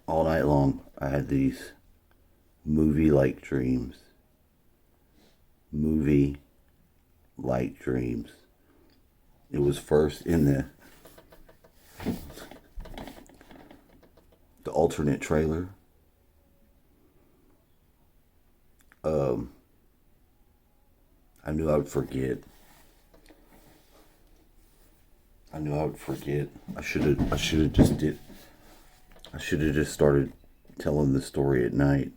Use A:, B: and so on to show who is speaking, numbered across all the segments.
A: All night long, I had these movie-like dreams. Movie-like dreams. It was first in the alternate trailer. Um, I knew I would forget. I knew I would forget. I should have just started telling the story at night.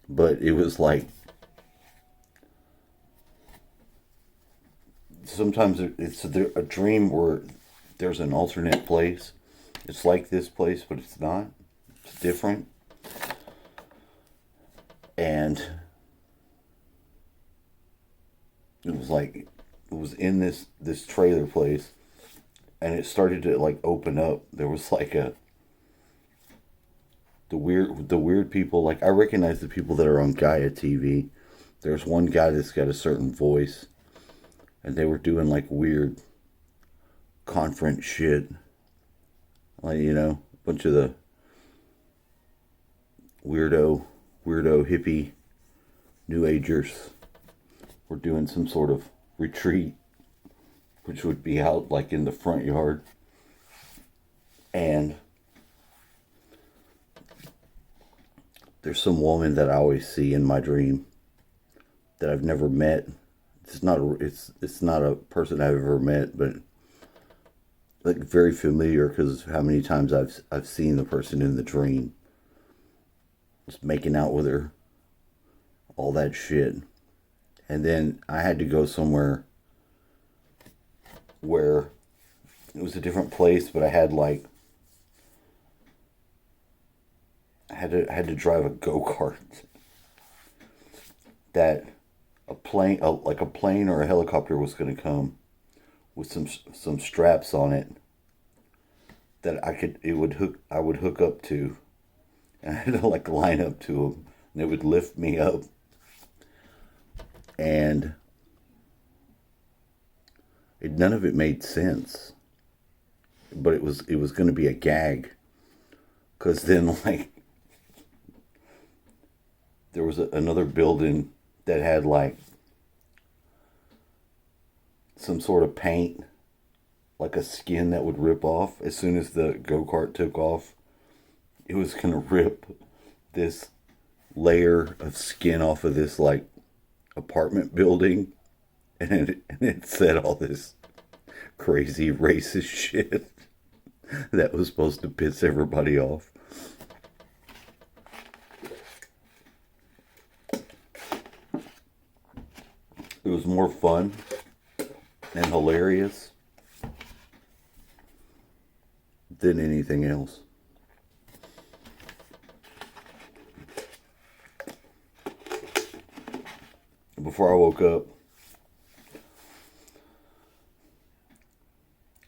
A: But it was like sometimes it's a dream where there's an alternate place. It's like this place, but it's not. It's different. And it was like it was in this trailer place, and it started to like open up. There was like the weird people. Like I recognize the people that are on Gaia TV. There's one guy that's got a certain voice, and they were doing like weird conference shit, like a bunch of the weirdo hippie new agers were doing some sort of retreat, which would be out like in the front yard. And there's some woman that I always see in my dream that I've never met. It's not a person I've ever met, but like very familiar because how many times I've seen the person in the dream, just making out with her, all that shit. And then I had to go somewhere where it was a different place, but I had to drive a go-kart that like a plane or a helicopter was going to come with some straps on it that I would hook up to, and I had to like line up to them, and it would lift me up. And none of it made sense, but it was going to be a gag, because then like there was another building that had like some sort of paint, like a skin that would rip off as soon as the go-kart took off. It was going to rip this layer of skin off of this like apartment building, and it said all this crazy racist shit that was supposed to piss everybody off. It was more fun and hilarious than anything else. Before I woke up,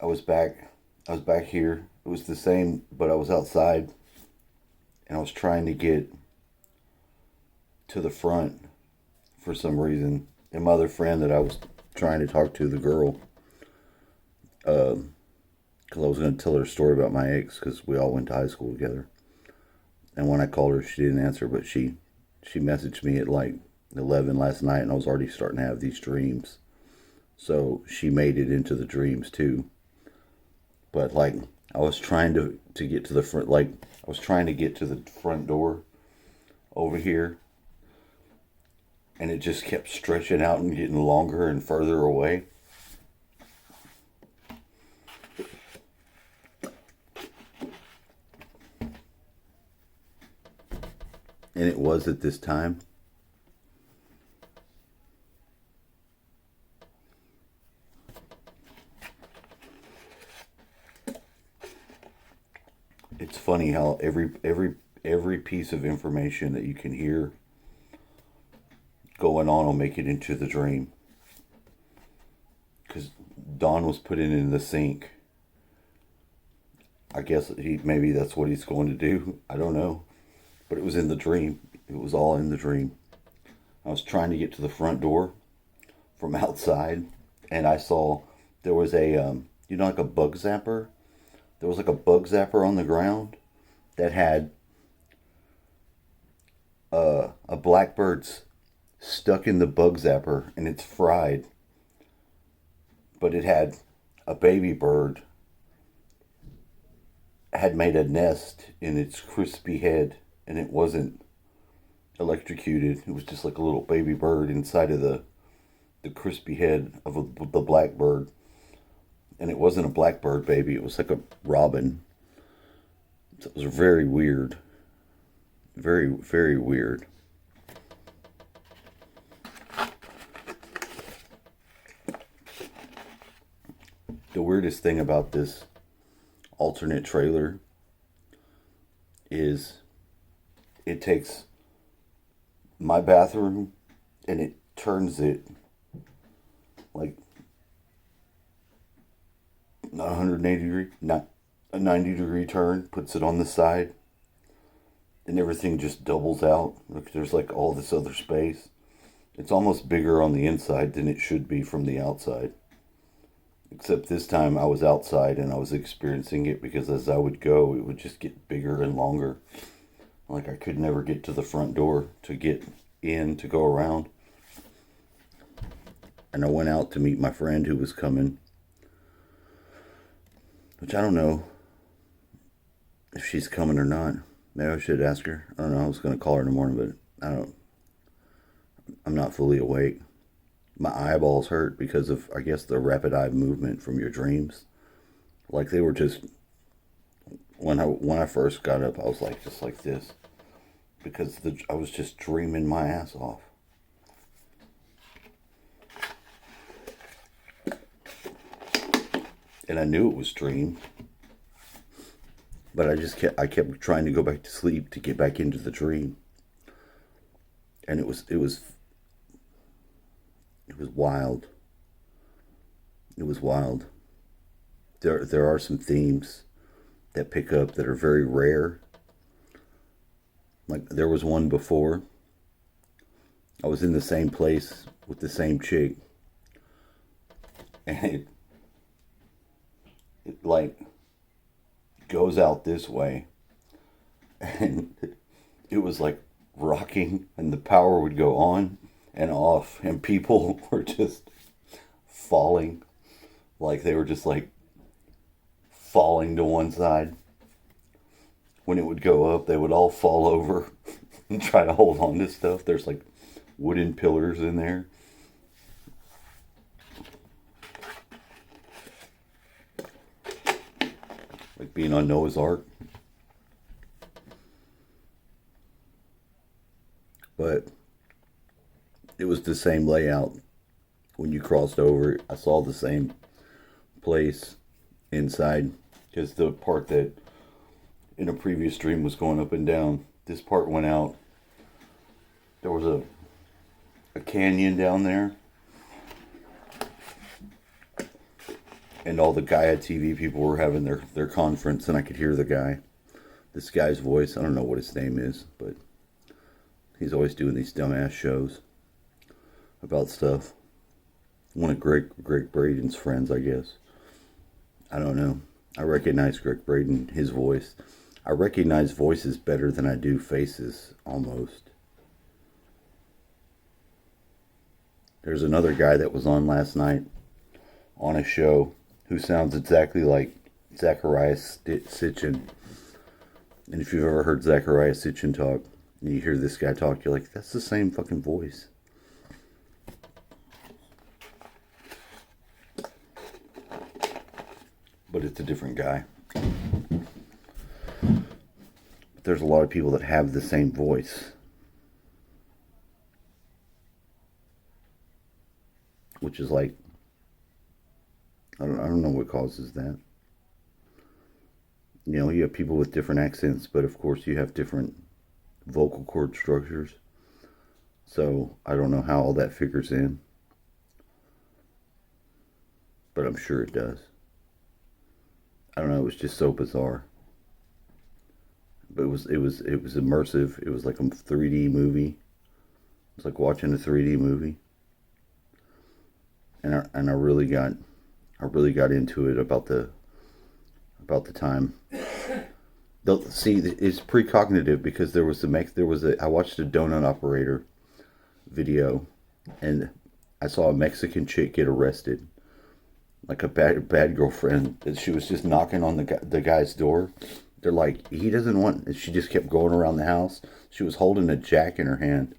A: I was back. I was back here. It was the same, but I was outside, and I was trying to get to the front for some reason. And my other friend that I was trying to talk to, the girl, because I was going to tell her a story about my ex, because we all went to high school together. And when I called her, she didn't answer, but she messaged me at like 11 last night, and I was already starting to have these dreams. So she made it into the dreams too. But like I was trying to get to the front, like I was trying to get to the front door over here, and it just kept stretching out and getting longer and further away. And it was at this time. It's funny how every piece of information that you can hear going on will make it into the dream. Because Don was putting it in the sink. I guess maybe that's what he's going to do. I don't know. But it was in the dream. It was all in the dream. I was trying to get to the front door from outside, and I saw there was a, like a bug zapper? There was like a bug zapper on the ground that had a blackbird's stuck in the bug zapper and it's fried, but it had a baby bird had made a nest in its crispy head, and it wasn't electrocuted. It was just like a little baby bird inside of the crispy head of the blackbird. And it wasn't a blackbird baby, it was like a robin. So it was very weird. Very, very weird. The weirdest thing about this alternate trailer is it takes my bathroom and it turns it like not 180 degree, not a 90-degree turn, puts it on the side, and everything just doubles out. Look, there's like all this other space. It's almost bigger on the inside than it should be from the outside. Except this time I was outside and I was experiencing it because as I would go, it would just get bigger and longer. Like I could never get to the front door to get in, to go around. And I went out to meet my friend who was coming, which I don't know if she's coming or not. Maybe I should ask her. I don't know. I was going to call her in the morning, but I'm not fully awake. My eyeballs hurt because of, I guess, the rapid eye movement from your dreams. Like they were just, when I first got up, I was like just like this because I was just dreaming my ass off. And I knew it was dream, but I kept trying to go back to sleep to get back into the dream. And it was wild. It was wild. There are some themes that pick up that are very rare. Like there was one before. I was in the same place with the same chick, and it like goes out this way, and it was like rocking, and the power would go on and off, and people were just falling, like they were just like falling to one side. When it would go up, they would all fall over and try to hold on to stuff. There's like wooden pillars in there. Like being on Noah's Ark. But it was the same layout. When you crossed over, I saw the same place inside. Because the part that in a previous stream was going up and down, this part went out. There was a canyon down there. And all the Gaia TV people were having their conference, and I could hear this guy's voice. I don't know what his name is, but he's always doing these dumbass shows about stuff. One of Greg Braden's friends, I guess. I don't know. I recognize Greg Braden, his voice. I recognize voices better than I do faces, almost. There's another guy that was on last night on a show who sounds exactly like Zecharia Sitchin. And if you've ever heard Zecharia Sitchin talk, and you hear this guy talk, you're like, that's the same fucking voice. But it's a different guy. But there's a lot of people that have the same voice. Which is like, I don't know what causes that. You know, you have people with different accents, but of course you have different vocal cord structures. So I don't know how all that figures in. But I'm sure it does. I don't know, it was just so bizarre. But it was immersive. It was like a 3D movie. It was like watching a 3D movie. And I really got I really got into it about the time. See, it's precognitive because I watched a donut operator video, and I saw a Mexican chick get arrested, like a bad girlfriend. And she was just knocking on the guy's door. They're like, he doesn't want. And she just kept going around the house. She was holding a jack in her hand,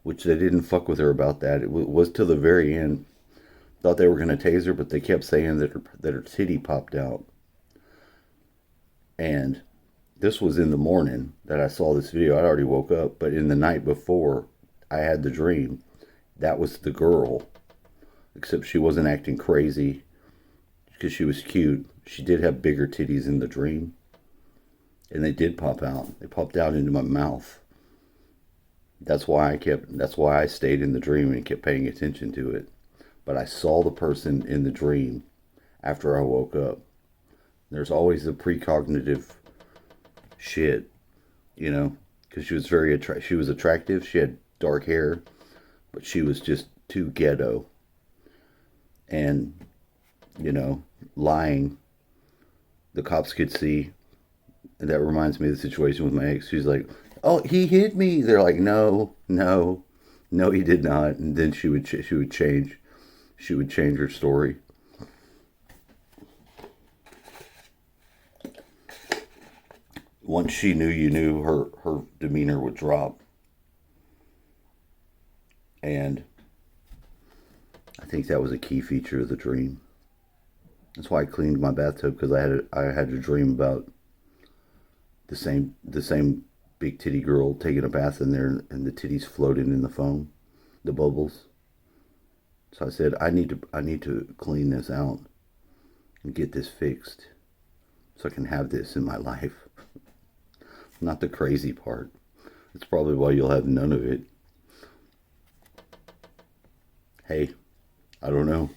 A: which they didn't fuck with her about that. It was till the very end. Thought they were gonna tase her, but they kept saying that her titty popped out. And this was in the morning that I saw this video. I'd already woke up, but in the night before, I had the dream. That was the girl, except she wasn't acting crazy because she was cute. She did have bigger titties in the dream, and they did pop out. They popped out into my mouth. That's why I stayed in the dream and kept paying attention to it. But I saw the person in the dream after I woke up. There's always the precognitive shit, because she was she was attractive. She had dark hair, but she was just too ghetto. And, lying, the cops could see. And that reminds me of the situation with my ex. She's like, "Oh, he hit me." They're like, "No, no, no, he did not." And then she would change her story. Once she knew you knew, her demeanor would drop. And I think that was a key feature of the dream. That's why I cleaned my bathtub, because I had a dream about the same big titty girl taking a bath in there, and the titties floating in the foam, the bubbles. So I said, I need to clean this out and get this fixed so I can have this in my life. Not the crazy part. That's probably why you'll have none of it. Hey, I don't know.